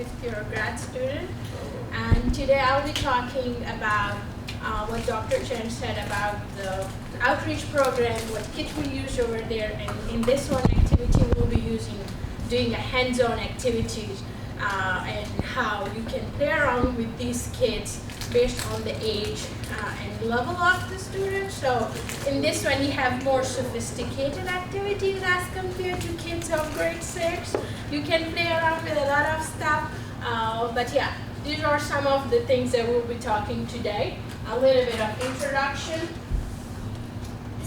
fifth year grad student. And today I'll be talking about what Dr. Chen said about the outreach program, what kit we use over there, and in this one activity we'll be doing a hands-on activities and how you can play around with these kids based on the age and level of the students. So in this one you have more sophisticated activities as compared to kids of grade 6. You can play around with a lot of stuff, but yeah, these are some of the things that we'll be talking today. A little bit of introduction.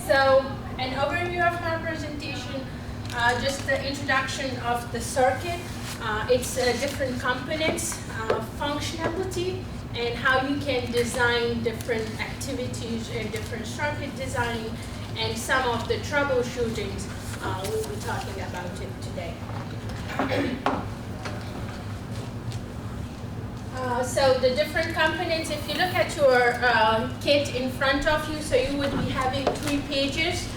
So an overview of my presentation, just the introduction of the circuit, its different components, functionality, and how you can design different activities and different circuit design, and some of the troubleshootings we'll be talking about it today. So the different components, if you look at your kit in front of you, so you would be having 3 pages.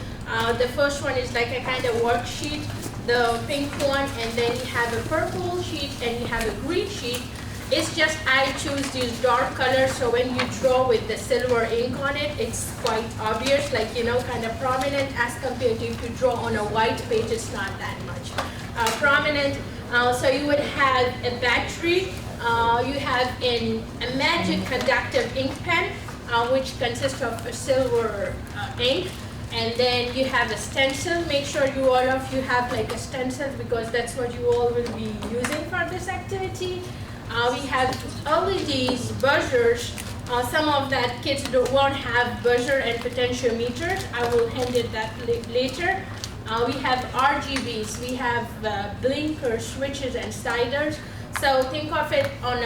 The first one is like a kind of worksheet, the pink one, and then you have a purple sheet and you have a green sheet. It's just I choose these dark colors, so when you draw with the silver ink on it, it's quite obvious, like, you know, kind of prominent, as compared to if you draw on a white page, it's not that much prominent. So you would have a battery, you have a magic conductive ink pen, which consists of a silver ink, and then you have a stencil. Make sure all of you have like a stencil, because that's what you all will be using for this activity. We have LEDs, buzzers. Some of that kids won't have buzzer and potentiometers. I will handle that later. We have RGBs. We have blinkers, switches, and sliders. So think of it on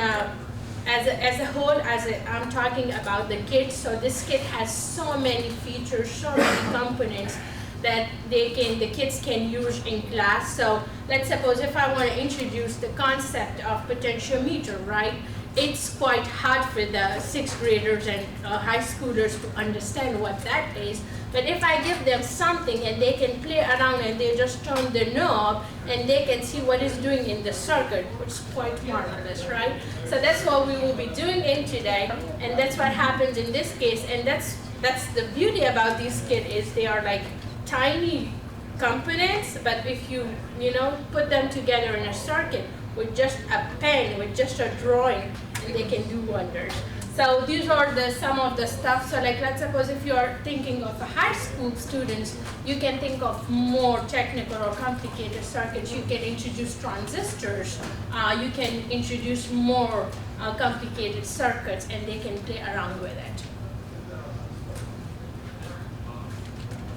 as a whole. I'm talking about the kit. So this kit has so many features, so many components that the kids can use in class. So let's suppose if I want to introduce the concept of potentiometer, right? It's quite hard for the 6th graders and high schoolers to understand what that is. But if I give them something and they can play around and they just turn the knob and they can see what it's doing in the circuit, it's quite marvelous, right? So that's what we will be doing in today, and that's what happens in this case. And that's the beauty about these kits, is they are like tiny components, but if you put them together in a circuit with just a pen, with just a drawing, and they can do wonders. So these are some of the stuff. So like, let's suppose if you are thinking of a high school students, you can think of more technical or complicated circuits. You can introduce transistors. You can introduce more complicated circuits, and they can play around with it.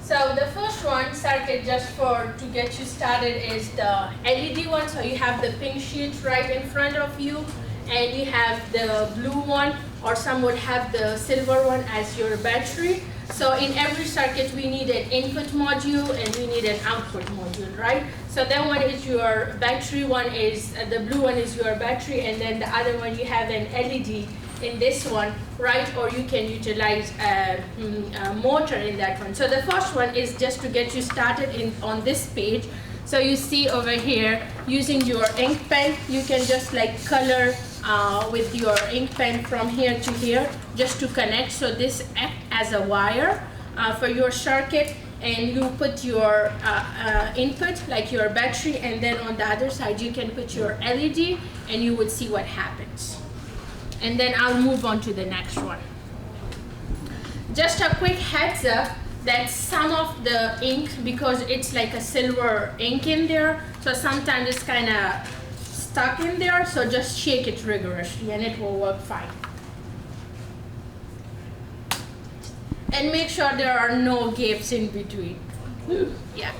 So the first one, circuit, just to get you started, is the LED one. So you have the pink sheet right in front of you, and you have the blue one, or some would have the silver one as your battery. So in every circuit we need an input module and we need an output module, right? So that one is your battery, the blue one is your battery, and then the other one you have an LED in this one, right? Or you can utilize a motor in that one. So the first one is just to get you started on this page. So you see over here, using your ink pen, you can just like color with your ink pen from here to here, just to connect. So this acts as a wire for your circuit, and you put your input, like your battery, and then on the other side you can put your LED, and you would see what happens. And then I'll move on to the next one. Just a quick heads up that some of the ink, because it's like a silver ink in there, so sometimes it's kind of stuck in there, so just shake it rigorously and it will work fine. And make sure there are no gaps in between. Yeah.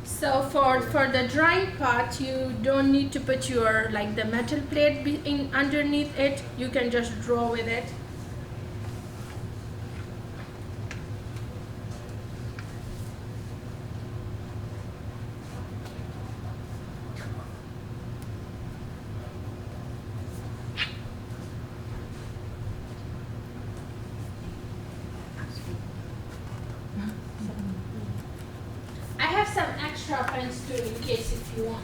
So for the drawing part, you don't need to put the metal plate underneath it. You can just draw with it. some extra pens too in case if you want.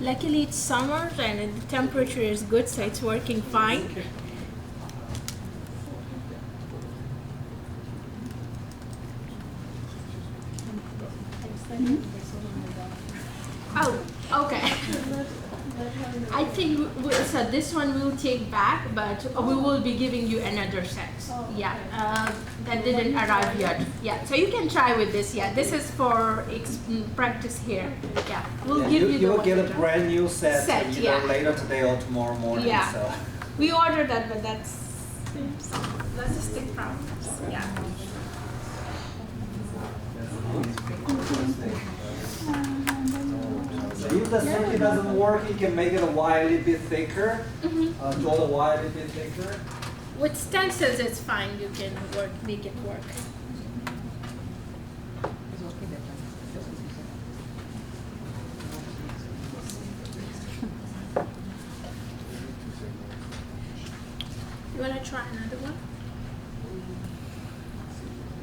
Luckily it's summer and the temperature is good, so it's working fine. Oh, okay. I think so. This one we'll take back, but we will be giving you another set. Yeah, that didn't arrive yet. Yeah, so you can try with this. Yeah, this is for practice here. Yeah, we'll give you. You will get a brand new set either yeah. later today or tomorrow morning. Yeah, so. we ordered that, but that's a stick problem. Yeah. If the circuit doesn't work, you can make it a wire a little bit thicker. Draw the wire a little bit thicker. With stencils, it's fine. You can make it work. You wanna try another one?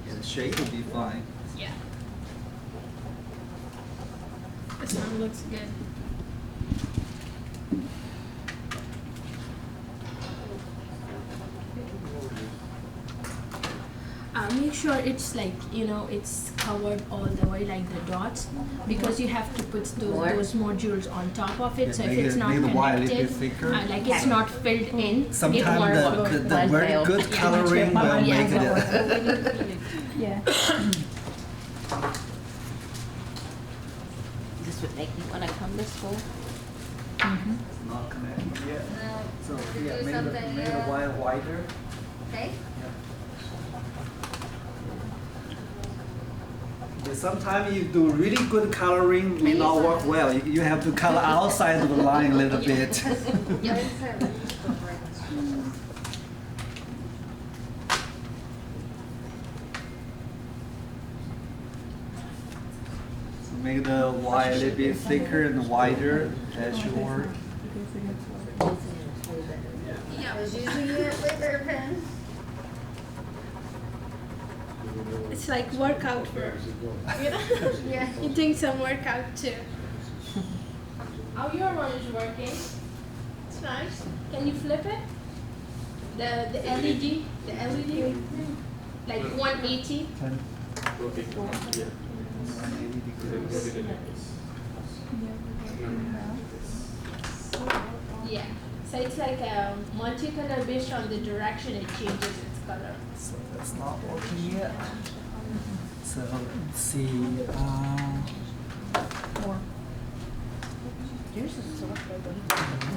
Yeah, the shape will be fine. Yeah. This one looks good. Make sure it's like, it's covered all the way like the dots, because you have to put those modules on top of it. Yeah, so if it's not connected, like it's not filled in, sometimes the very good coloring will make it. Yeah. This would make me want to come to school. It's not connected yet. No. So To yeah, do make something, the wire wider. Okay. Sometimes you do really good coloring, may not work well. You have to color outside of the line a little bit. Make the wire a little bit thicker and wider. That should work. I was using it with her pen. it's like workout for, Yeah. you're doing some workout too. Oh, your one is working. It's nice. Can you flip it? The LED, like 180. Yeah. So it's like a multicolor based on the direction it changes its color. So that's not working yet. So let's see.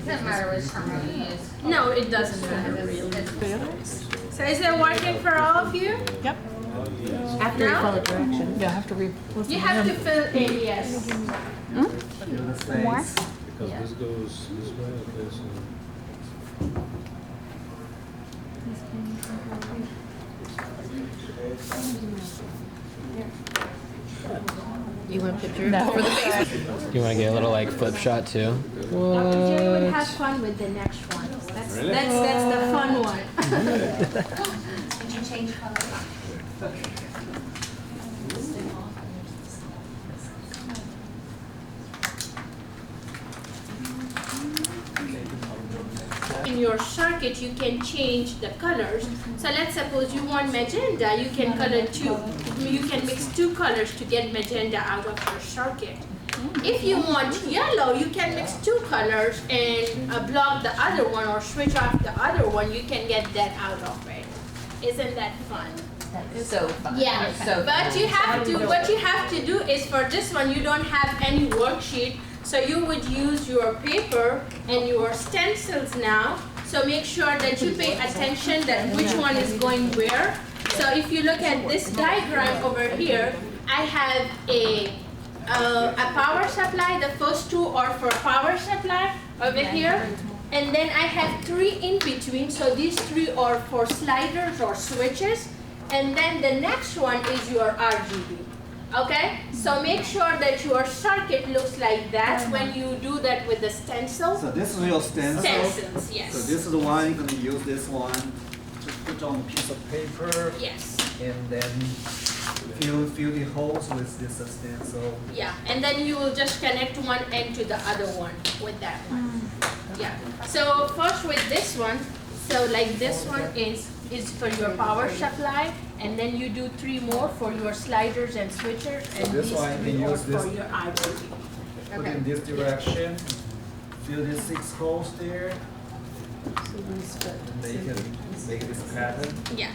Doesn't matter which terminal you use. No, it doesn't matter really. So is it working for all of you? Yep. After you follow direction. Yeah, I have to read. You have to fill in, yes. More? Because this goes this way, okay, so. You want a picture for the face? You want to get a little like flip shot too? Dr. Jerry would have fun with the next one. That's the fun one. Did you change color? In your circuit, you can change the colors. So let's suppose you want magenta, you can color two. You can mix two colors to get magenta out of your circuit. If you want yellow, you can mix two colors and block the other one or switch off the other one. You can get that out of it. Isn't that fun? That's so fun. Yeah, So but you have to, what you have to do is for this one, you don't have any worksheet. So you would use your paper and your stencils now. So make sure that you pay attention that which one is going where. So if you look at this diagram over here, I have a power supply. The first two are for power supply over here. And then I have 3 in between, so these 3 are for sliders or switches. And then the next one is your RGB. Okay? So make sure that your circuit looks like that when you do that with the stencil. So this is your stencil. Stencils, yes. So this is the one, you're gonna use this one to put on a piece of paper. Yes. And then fill the holes with this stencil. Yeah, and then you will just connect one end to the other one with that one. Yeah. So first with this one, so like this one is for your power supply, and then you do 3 more for your sliders and switchers, and this these one, you 3 can are use for this. your RGB. Put in this direction. Fill these 6 holes there. And make this pattern. Yeah.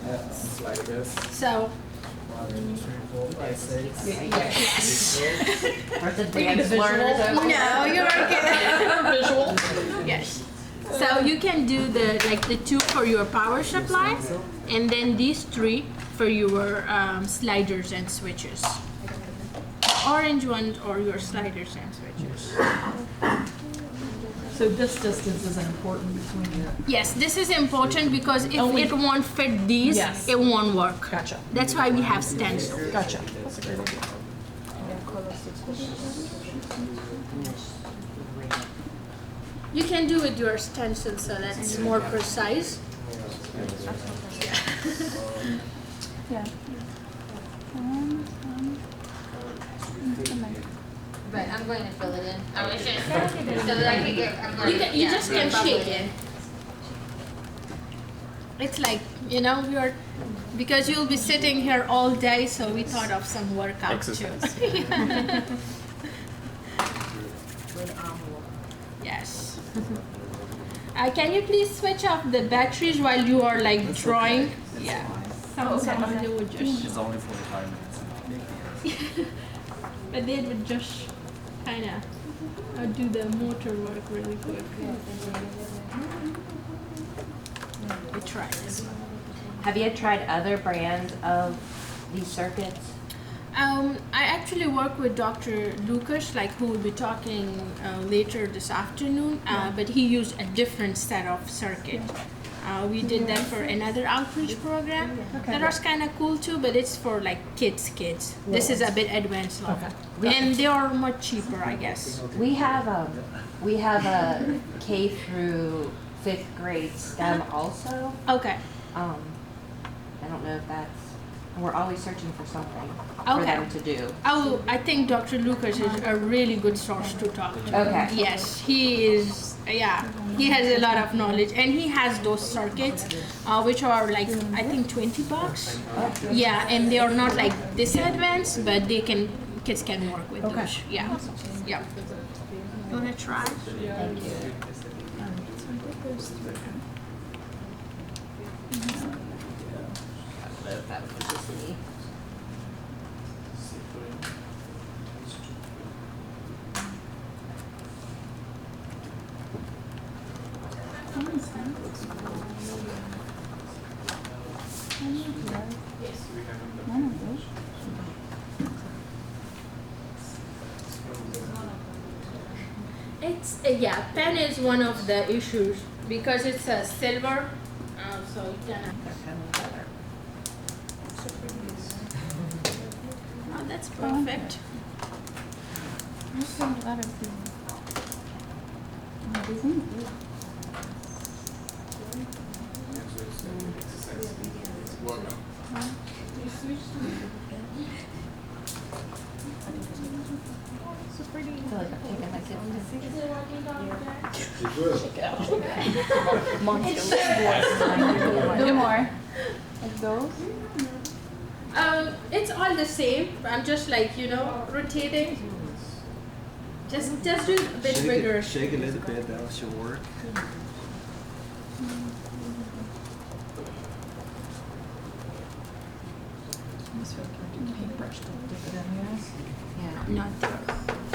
It's like this. So 1, 2, 3, 4, 5, 6. yes. Are the dance learners over there? No, you're okay. Visual. Yes. So you can do the 2 for your power supply, and then these 3 for your sliders and switches. Orange ones are your sliders and switches. So this distance is important between you. Yes, this is important because if Only- it won't fit these, Yes. it won't work. Gotcha. That's why we have stencils. Gotcha. That's a great idea. You can do with your stencil so that's more precise. Yeah. But I'm going to fill it in. I was just, so that I can get, I'm going to. You just can shake it. It's like, you know, because you'll be sitting here all day, so we thought of some workout too. Yes. Can you please switch off the batteries while you are like drawing? Yeah. Someone they would just, It's only 45 minutes. but they would just kind of do the motor work really quick. We try this one. Have you tried other brands of these circuits? I actually work with Dr. Lucas, like who will be talking later this afternoon, but he used a different set of circuit. We did that for another outreach program. That was kind of cool too, but it's for like kids. This is a bit advanced level. And they are much cheaper, I guess. We have a K through 5th grade STEM also. Okay. I don't know if that's. We're always searching for something for Okay. them to do. Oh, I think Dr. Lucas is a really good source to talk to. Okay. Yes, he is. Yeah, he has a lot of knowledge, and he has those circuits, which are like I think $20. Yeah, and they are not like this advanced, but kids can work with those. Yeah, yeah. You wanna try? Thank you. That was just me. It's yeah. Pen is one of the issues because it's a silver, so you can. Oh, that's perfect. I feel like I'm taking my kids Do more. Like those? It's all the same. I'm just like rotating. Just do a bit bigger. Shake a little bit, that should work. Paintbrush to dip it in here. Yeah. Not there.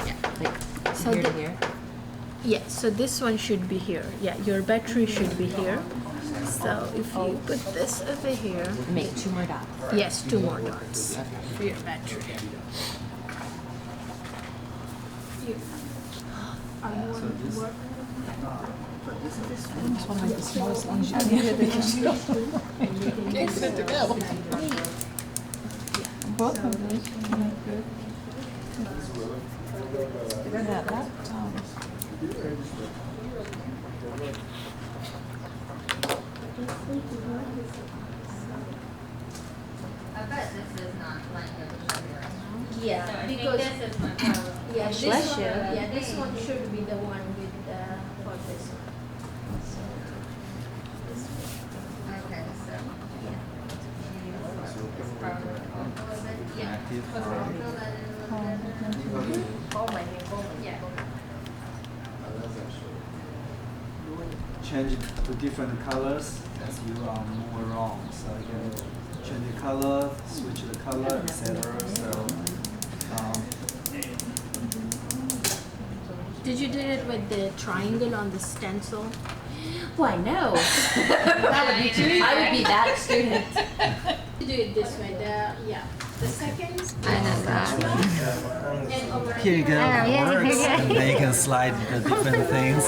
Yeah. Like So here to the- here. Yeah, so this one should be here. Yeah, your battery should be here. So if you put this over here, Make 2 more dots. yes, 2 more dots for your battery. How you So want this, to work? but this is this I just want to make the smallest ones you can because you don't can't fit together. Both of these can look good. Yeah, that, I bet this is not like a sugar. So Yeah, I think because this is my problem. yeah, this Bless one, you. yeah, this one should be the one with for this one. So, this one. Okay, so, yeah. It's probably a little bit, yeah. active. Fill that in a little bit. Yeah. Change it to different colors as you move around. So you can change the color, switch the color, etc. So Did you do it with the triangle on the stencil? Why no? That would be too. I would be that student. You do it this way. The second. I know that. And over here you go, yeah, works, yeah. and then you can slide the different things.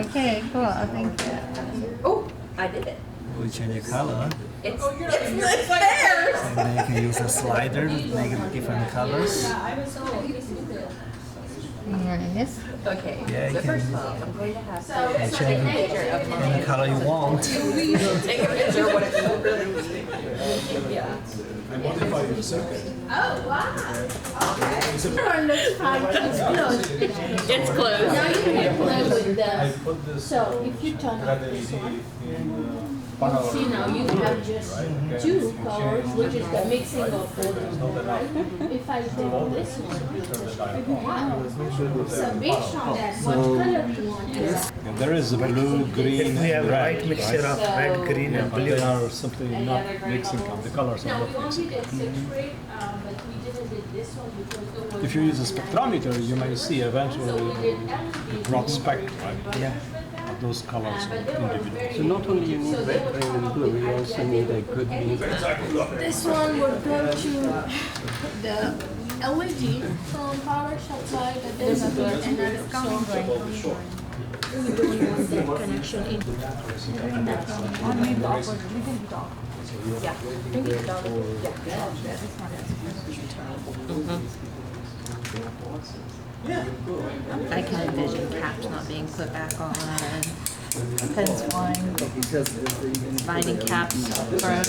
Okay, cool, thank you. Oh, I did it. We change the color, It's there. and then you can use a slider to make it different colors. Nice. Okay. Yeah, you So first can of all, I'm going to have to change take a picture of any my. color you want. Take a picture of what it really. Yeah. Oh wow! Okay. Everyone looks fine. It's closed. It's closed. Now you can play with the. put this. So if you turn on this one, see now you have just two colors, which is the mixing of both, right? If I do this one, wow. So based on that, what color do you want? Yeah, there is a blue, green, We have and a right red, mixture of red, green, and but blue. they are simply not mixing up. The colors are No, not we mixing. wanted a 6 rate, but we didn't do this one because it was. If you use a spectrometer, you may see So eventually we did LED. broad spectrum, right? Yeah. Of those colors But they were individual. very. So not only you need So they red, were green, and trying blue, to you also need a good mix. This one would go to the LED from power supply, but there's another so we don't want that connection in. I need the opposite. We can do the opposite. Yeah. Maybe the dog. I can envision caps not being put back on and pens flying, Because finding caps thrown.